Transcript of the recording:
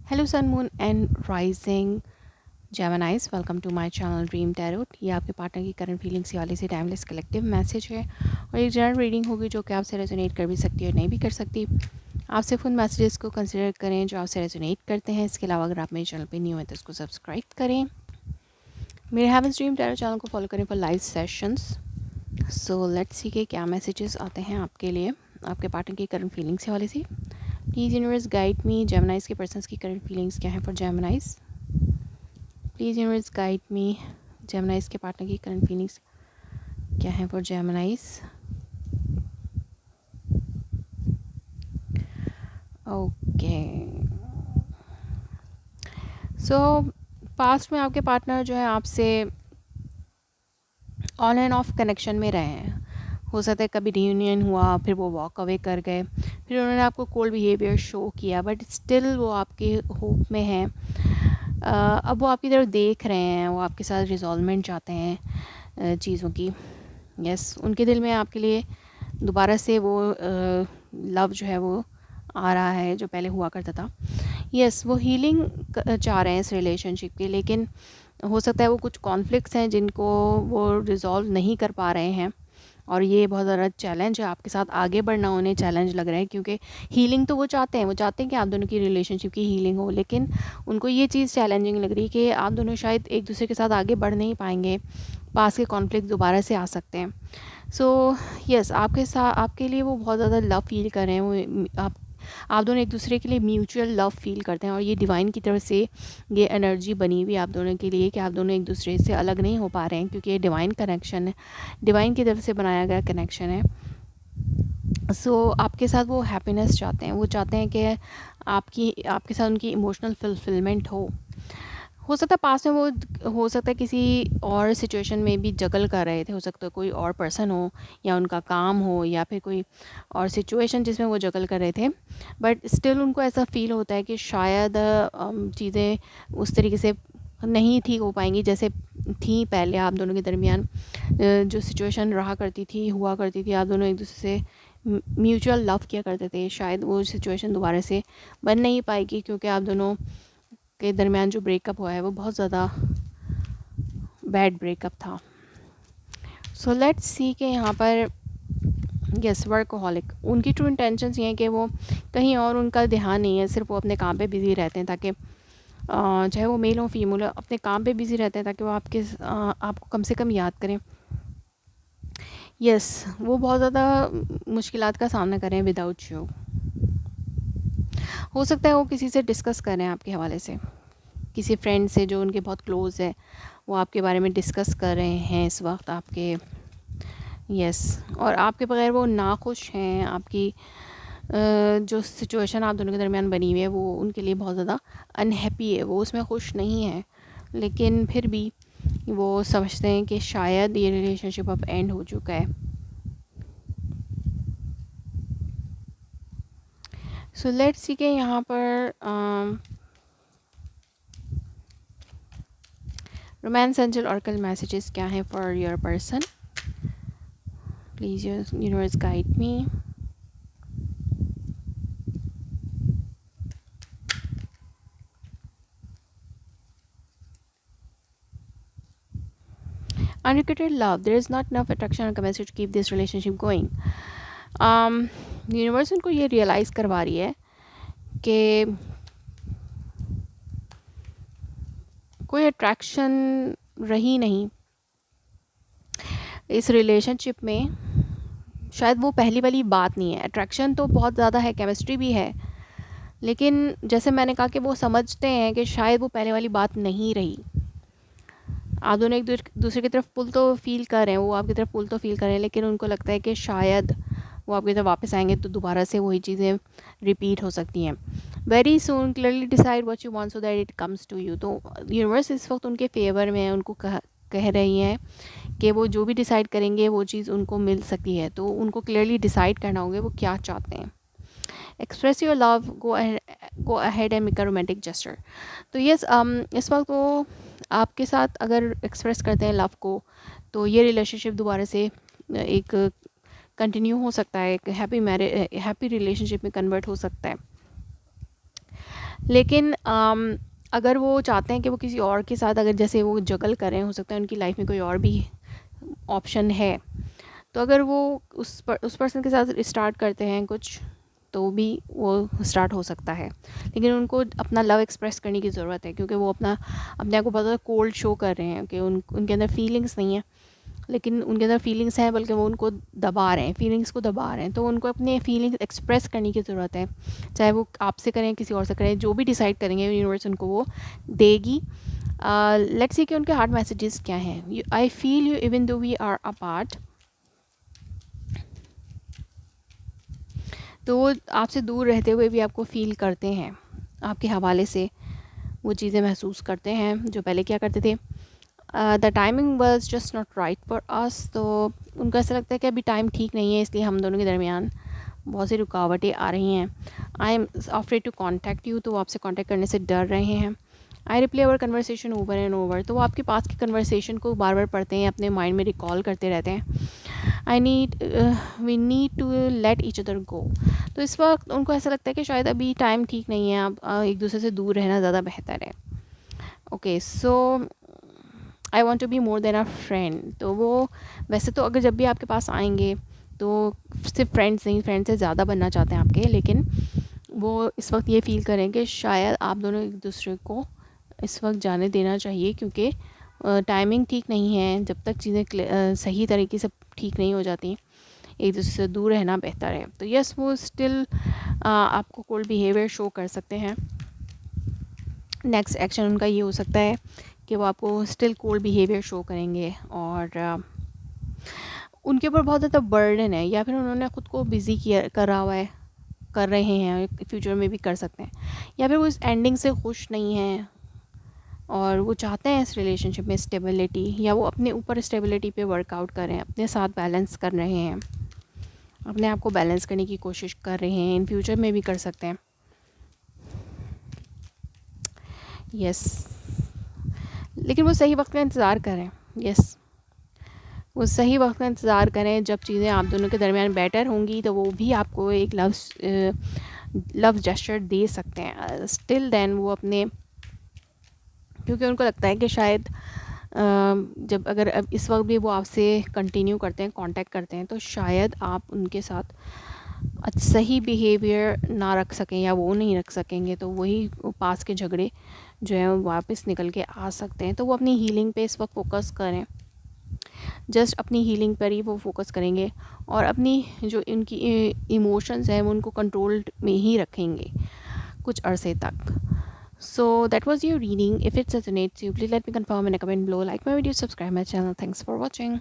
Hello sun moon and rising Geminis, welcome to my channel dream tarot. ये आपके partner की current feelings वाले से टाइमलेस कलेक्टिव मैसेज है और एक जनरल रीडिंग होगी जो कि आपसे रेजोनेट कर भी सकती है और नहीं भी कर सकती। आप सिर्फ उन मैसेजेस को कंसिडर करें जो आपसे रेजोनेट करते हैं। इसके अलावा अगर आप मेरे चैनल पे न्यू हैं तो उसको सब्सक्राइब करें। मेरे हेवंस ड्रीम टैरोट चैनल को फॉलो करें for live sessions. So let's see के क्या मैसेजेस आते हैं आपके लिए आपके पार्टनर की करंट फीलिंग्स के हवाले से। प्लीज़ यूनिवर्स गाइड मी, जेमिनाइज के पर्सन्स की करंट फीलिंग्स क्या है for जेमिनाइज। Please universe guide me, जेमिनाइज के पार्टनर की करंट फीलिंग्स क्या है फॉर जेमिनाइज। ओके, सो पास्ट में आपके पार्टनर जो है आपसे ऑन एंड ऑफ कनेक्शन में रहे हैं। हो सकता है कभी रियूनियन हुआ, फिर वो वॉक अवे कर गए, फिर उन्होंने आपको कोल्ड बिहेवियर शो किया, बट स्टिल वो आपके होप में हैं। अब वो आपकी तरफ देख रहे हैं, वो आपके साथ रिजॉल्वमेंट चाहते हैं चीज़ों की। यस, उनके दिल में आपके लिए दोबारा से वो लव जो है वो आ रहा है जो पहले हुआ करता था। यस, वो हीलिंग चाह रहे हैं इस रिलेशनशिप की, लेकिन हो सकता है वो कुछ कॉन्फ्लिक्ट्स हैं जिनको वो रिजॉल्व नहीं कर पा रहे हैं और ये बहुत ज़्यादा चैलेंज है आपके साथ आगे बढ़ना। उन्हें चैलेंज लग रहा है क्योंकि हीलिंग तो वो चाहते हैं, वो चाहते हैं कि आप दोनों की रिलेशनशिप की हीलिंग हो, लेकिन उनको ये चीज़ चैलेंजिंग लग रही है कि आप दोनों शायद एक दूसरे के साथ आगे बढ़ नहीं पाएंगे। पास के कॉन्फ्लिक्ट दोबारा से आ सकते हैं। सो यस, आपके साथ आपके लिए वो बहुत ज़्यादा लव फील कर रहे हैं। वो आप दोनों एक दूसरे के लिए म्यूचुअल लव फील करते हैं और ये डिवाइन की तरफ से ये एनर्जी बनी हुई है आप दोनों के लिए कि आप दोनों एक दूसरे से अलग नहीं हो पा रहे हैं, क्योंकि ये डिवाइन कनेक्शन है, डिवाइन की तरफ से बनाया गया कनेक्शन है। सो आपके साथ वो हैप्पीनेस चाहते हैं, वो चाहते हैं कि आपके साथ उनकी इमोशनल फुलफिलमेंट हो सकता है पास में वो हो सकता है किसी और सिचुएशन में भी जगल कर रहे थे। हो सकता है कोई और पर्सन हो या उनका काम हो या फिर कोई और सिचुएशन जिसमें वो जगल कर रहे थे, बट स्टिल उनको ऐसा फील होता है कि शायद चीज़ें उस तरीके से नहीं ठीक हो पाएंगी जैसे थी पहले आप दोनों के दरमियान। जो सिचुएशन रहा करती थी, हुआ करती थी, आप दोनों एक दूसरे से म्यूचुअल लव किया करते थे, शायद वो सिचुएशन दोबारा से बन नहीं पाएगी क्योंकि आप दोनों के दरमियान जो ब्रेकअप हुआ है वो बहुत ज़्यादा बैड ब्रेकअप था। सो लेट्स सी के यहाँ पर यस, वर्कहोलिक, उनकी ट्रू इंटेंशंस ये हैं कि वो कहीं और उनका ध्यान नहीं है, सिर्फ वो अपने काम पे बिज़ी रहते हैं ताकि चाहे वो मेल हो फीमेल हो, अपने काम पे बिज़ी रहते हैं ताकि वो आपको कम से कम याद करें। यस, वो बहुत ज़्यादा मुश्किलात का सामना करें विदाउट यू। हो सकता है वो किसी से डिस्कस करें आपके हवाले से, किसी फ्रेंड से जो उनके बहुत क्लोज़ है, वो आपके बारे में डिस्कस कर रहे हैं इस वक्त आपके। यस, और आपके बगैर वो नाखुश हैं। आपकी जो सिचुएशन आप दोनों के दरमियान बनी हुई है वो उनके लिए बहुत ज़्यादा अनहैप्पी है, वो उसमें खुश नहीं है, लेकिन फिर भी वो समझते हैं कि शायद ये रिलेशनशिप अब एंड हो चुका है। सो लेट्स सी के यहाँ पर रोमांस एंजल ऑर्कल मैसेजेस क्या हैं for your person. Please universe guide me. Unrequited love, there is not enough attraction or chemistry to keep this relationship going. Universe उनको ये रियलाइज़ करवा रही है कि कोई अट्रैक्शन रही नहीं इस रिलेशनशिप में। शायद वो पहली वाली बात नहीं है, अट्रैक्शन तो बहुत ज़्यादा है, केमिस्ट्री भी है, लेकिन जैसे मैंने कहा कि वो समझते हैं कि शायद वो पहले वाली बात नहीं रही। आप दोनों एक दूसरे की तरफ पुल तो फील कर रहे हैं, वो आपकी तरफ पुल तो फील कर रहे हैं, लेकिन उनको लगता है कि शायद वो आपकी तरफ वापस आएंगे तो दोबारा से वही चीज़ें रिपीट हो सकती हैं। Very soon clearly decide what you want so that it comes to you. तो यूनिवर्स इस वक्त उनके फेवर में है, उनको कह रही हैं कि वो जो भी डिसाइड करेंगे वो चीज़ उनको मिल सकती है। तो उनको क्लियरली डिसाइड करना होगा वो क्या चाहते हैं। Express your love, go ahead and make a romantic gesture. तो यस, इस वक्त वो आपके साथ अगर एक्सप्रेस करते हैं लव को तो ये रिलेशनशिप दोबारा से एक कंटिन्यू हो सकता है, एक हैप्पी रिलेशनशिप में कन्वर्ट हो सकता है। लेकिन अगर वो चाहते हैं कि वो किसी और के साथ, अगर जैसे वो जगल कर रहे हैं, हो सकता है उनकी लाइफ में कोई और भी ऑप्शन है, तो अगर वो उस पर्सन के साथ स्टार्ट करते हैं कुछ, तो भी वो स्टार्ट हो सकता है। लेकिन उनको अपना लव एक्सप्रेस करने की ज़रूरत है, क्योंकि वो अपने आप को बहुत ज़्यादा कोल्ड शो कर रहे हैं कि उनके अंदर फीलिंग्स नहीं है। लेकिन उनके अंदर फीलिंग्स हैं, बल्कि वो उनको दबा रहे हैं, फीलिंग्स को दबा रहे हैं। तो उनको अपने फीलिंग्स एक्सप्रेस करने की ज़रूरत है, चाहे वो आपसे करें, किसी और से करें, जो भी डिसाइड करेंगे यूनिवर्स उनको वो देगी। लेट्स सी कि उनके हार्ट मैसेजेस क्या हैं। I feel you even though we are apart. तो वो आपसे दूर रहते हुए भी आपको फ़ील करते हैं, आपके हवाले से वो चीज़ें महसूस करते हैं जो पहले क्या करते थे। The timing was just not right for us. तो उनको ऐसा लगता है कि अभी टाइम ठीक नहीं है, इसलिए हम दोनों के दरमियान बहुत सी रुकावटें आ रही हैं। I am afraid to contact you. तो वो आपसे कॉन्टैक्ट करने से डर रहे हैं। I replay our conversation over and over. तो वो आपके पास की कन्वर्सेशन को बार बार पढ़ते हैं, अपने माइंड में रिकॉल करते रहते हैं। We need to let each other go. तो इस वक्त उनको ऐसा लगता है कि शायद अभी टाइम ठीक नहीं है, आप एक दूसरे से दूर रहना ज़्यादा बेहतर है। Okay, so I want to be more than a friend. तो वो वैसे तो अगर जब भी आपके पास आएंगे तो सिर्फ फ्रेंड्स नहीं, फ्रेंड से ज़्यादा बनना चाहते हैं आपके। लेकिन वो इस वक्त ये फ़ील करें कि शायद आप दोनों एक दूसरे को इस वक्त जाने देना चाहिए, क्योंकि टाइमिंग ठीक नहीं है। जब तक चीज़ें सही तरीके से ठीक नहीं हो जाती, एक दूसरे से दूर रहना बेहतर है। तो यस, वो स्टिल आपको कोल्ड बिहेवियर शो कर सकते हैं। नेक्स्ट एक्शन उनका ये हो सकता है कि वो आपको स्टिल कोल्ड बिहेवियर शो करेंगे, और उनके ऊपर बहुत ज़्यादा बर्डन है, या फिर उन्होंने ख़ुद को बिज़ी किया करा हुआ है, कर रहे हैं, फ्यूचर में भी कर सकते हैं। या फिर वो इस एंडिंग से खुश नहीं हैं और वो चाहते हैं इस रिलेशनशिप में स्टेबिलिटी, या वो अपने ऊपर स्टेबिलिटी पे वर्कआउट कर रहे हैं, अपने साथ बैलेंस कर रहे हैं, अपने आप को बैलेंस करने की कोशिश कर रहे हैं, इन फ्यूचर में भी कर सकते हैं। यस, लेकिन वो सही वक्त का इंतज़ार करें। यस, वो सही वक्त का इंतज़ार करें, जब चीज़ें आप दोनों के दरमियान बेटर होंगी, तो वो भी आपको एक लव जेस्चर दे सकते हैं। स्टिल देन वो अपने, क्योंकि उनको लगता है कि शायद जब अगर अब इस वक्त भी वो आपसे कंटिन्यू करते हैं, कांटेक्ट करते हैं, तो शायद आप उनके साथ सही बिहेवियर ना रख सकें, या वो नहीं रख सकेंगे। तो वही पास के झगड़े जो है वो वापस निकल के आ सकते हैं। तो वो अपनी हीलिंग पे इस वक्त फोकस करें, जस्ट अपनी हीलिंग पर ही वो फोकस करेंगे, और अपनी जो इनकी इमोशंस हैं वो उनको कंट्रोल में ही रखेंगे कुछ अरसे तक। So that was your reading. If it resonates you, please let me confirm in a comment below. Like my video, subscribe my channel. Thanks for watching.